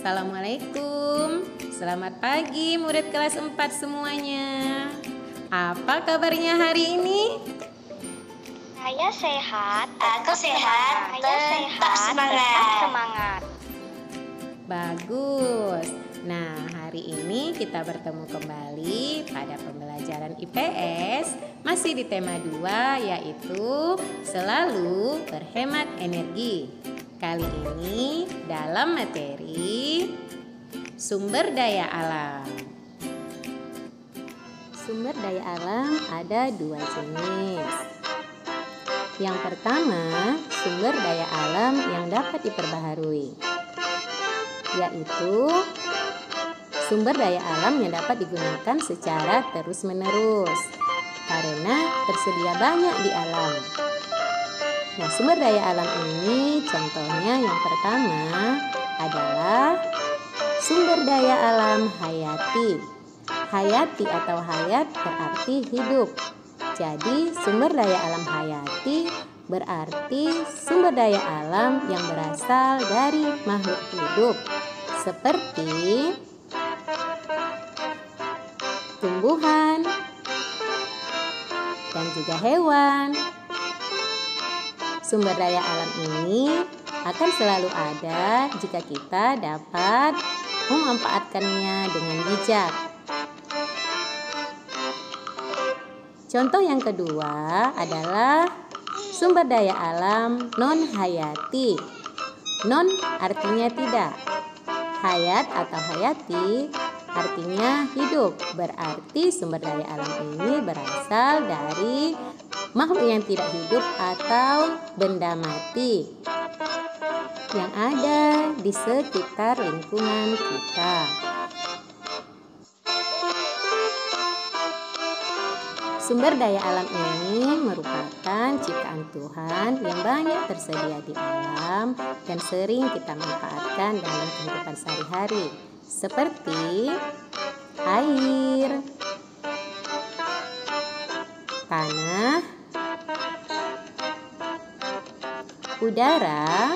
Assalamualaikum. Selamat pagi murid kelas 4 semuanya. Apa kabarnya hari ini? Saya sehat. Aku sehat. Tetap semangat. Bagus. Nah, hari ini kita bertemu kembali pada pembelajaran IPS masih di tema 2, yaitu selalu berhemat energi. Kali ini dalam materi sumber daya alam. Sumber daya alam ada 2 jenis. Yang pertama, sumber daya alam yang dapat diperbaharui, yaitu sumber daya alam yang dapat digunakan secara terus-menerus karena tersedia banyak di alam. Nah, sumber daya alam ini contohnya yang pertama adalah sumber daya alam hayati. Hayati atau hayat berarti hidup. Jadi sumber daya alam hayati berarti sumber daya alam yang berasal dari makhluk hidup seperti tumbuhan dan juga hewan. Sumber daya alam ini akan selalu ada jika kita dapat memanfaatkannya dengan bijak. Contoh yang kedua adalah sumber daya alam non-hayati. Non artinya tidak. Hayat atau hayati artinya hidup. Berarti sumber daya alam ini berasal dari makhluk yang tidak hidup atau benda mati yang ada di sekitar lingkungan kita. Sumber daya alam ini merupakan ciptaan Tuhan yang banyak tersedia di alam dan sering kita manfaatkan dalam kehidupan sehari-hari, seperti air, tanah, udara,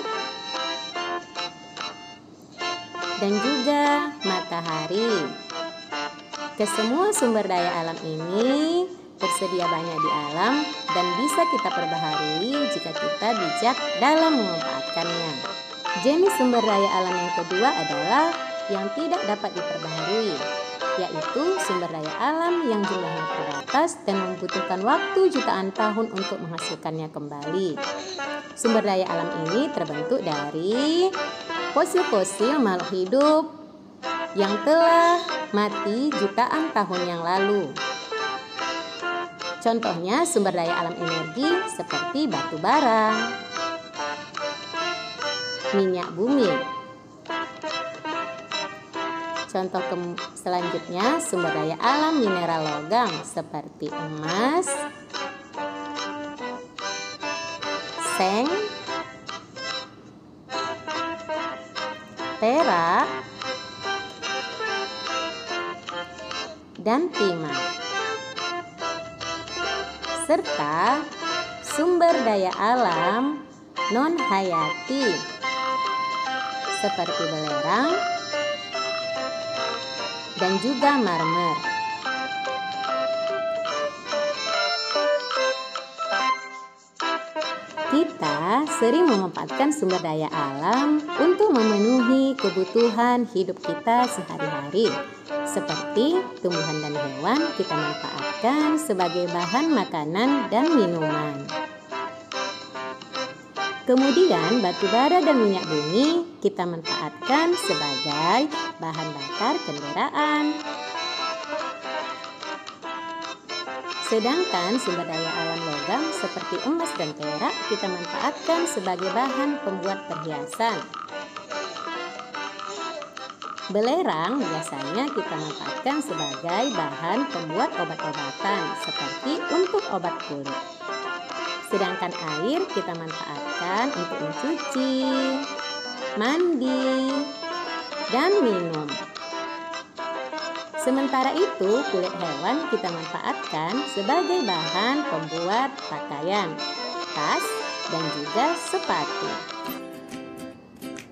dan juga matahari. Kesemua sumber daya alam ini tersedia banyak di alam dan bisa kita perbaharui jika kita bijak dalam memanfaatkannya. Jenis sumber daya alam yang kedua adalah yang tidak dapat diperbaharui, yaitu sumber daya alam yang jumlahnya terbatas dan membutuhkan waktu jutaan tahun untuk menghasilkannya kembali. Sumber daya alam ini terbentuk dari fosil-fosil makhluk hidup yang telah mati jutaan tahun yang lalu. Contohnya sumber daya alam energi seperti batu bara, minyak bumi. Contoh selanjutnya sumber daya alam mineral logam seperti emas, seng, perak, dan timah. Serta sumber daya alam non-hayati seperti belerang dan juga marmer. Kita sering memanfaatkan sumber daya alam untuk memenuhi kebutuhan hidup kita sehari-hari. Seperti tumbuhan dan hewan kita manfaatkan sebagai bahan makanan dan minuman. Kemudian batu bara dan minyak bumi kita manfaatkan sebagai bahan bakar kendaraan. Sedangkan sumber daya alam logam seperti emas dan perak kita manfaatkan sebagai bahan pembuat perhiasan. Belerang biasanya kita manfaatkan sebagai bahan pembuat obat-obatan seperti untuk obat kulit. Sedangkan air kita manfaatkan untuk mencuci, mandi, dan minum. Sementara itu kulit hewan kita manfaatkan sebagai bahan pembuat pakaian, tas, dan juga sepatu.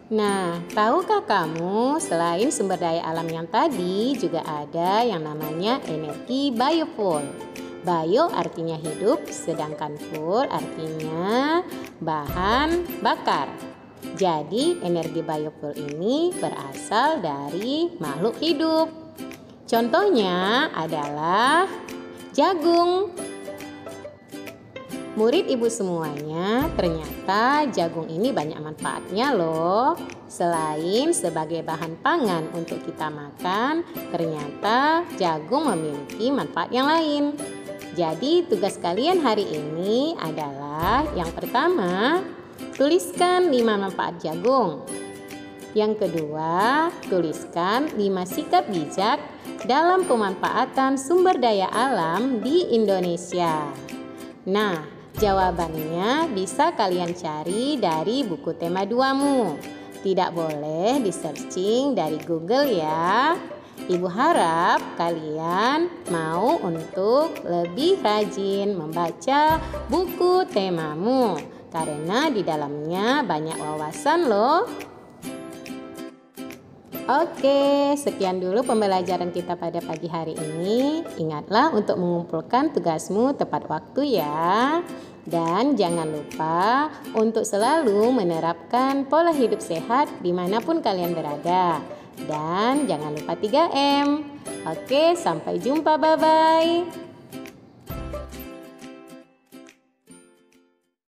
Nah, tahukah kamu selain sumber daya alam yang tadi juga ada yang namanya energi biofuel. Bio artinya hidup, sedangkan fuel artinya bahan bakar. Jadi, energi biofuel ini berasal dari makhluk hidup. Contohnya adalah jagung. Murid ibu semuanya, ternyata jagung ini banyak manfaatnya loh. Selain sebagai bahan pangan untuk kita makan, ternyata jagung memiliki manfaat yang lain. Jadi tugas kalian hari ini adalah yang pertama, tuliskan 5 manfaat jagung. Yang kedua, tuliskan 5 sikap bijak dalam pemanfaatan sumber daya alam di Indonesia. Nah, jawabannya bisa kalian cari dari buku tema 2-mu. Tidak boleh di-searching dari Google ya. Ibu harap kalian mau untuk lebih rajin membaca buku temamu karena di dalamnya banyak wawasan loh. Oke, sekian dulu pembelajaran kita pada pagi hari ini. Ingatlah untuk mengumpulkan tugasmu tepat waktu ya. Dan jangan lupa untuk selalu menerapkan pola hidup sehat dimanapun kalian berada. Dan jangan lupa 3M. Oke, sampai jumpa, bye-bye.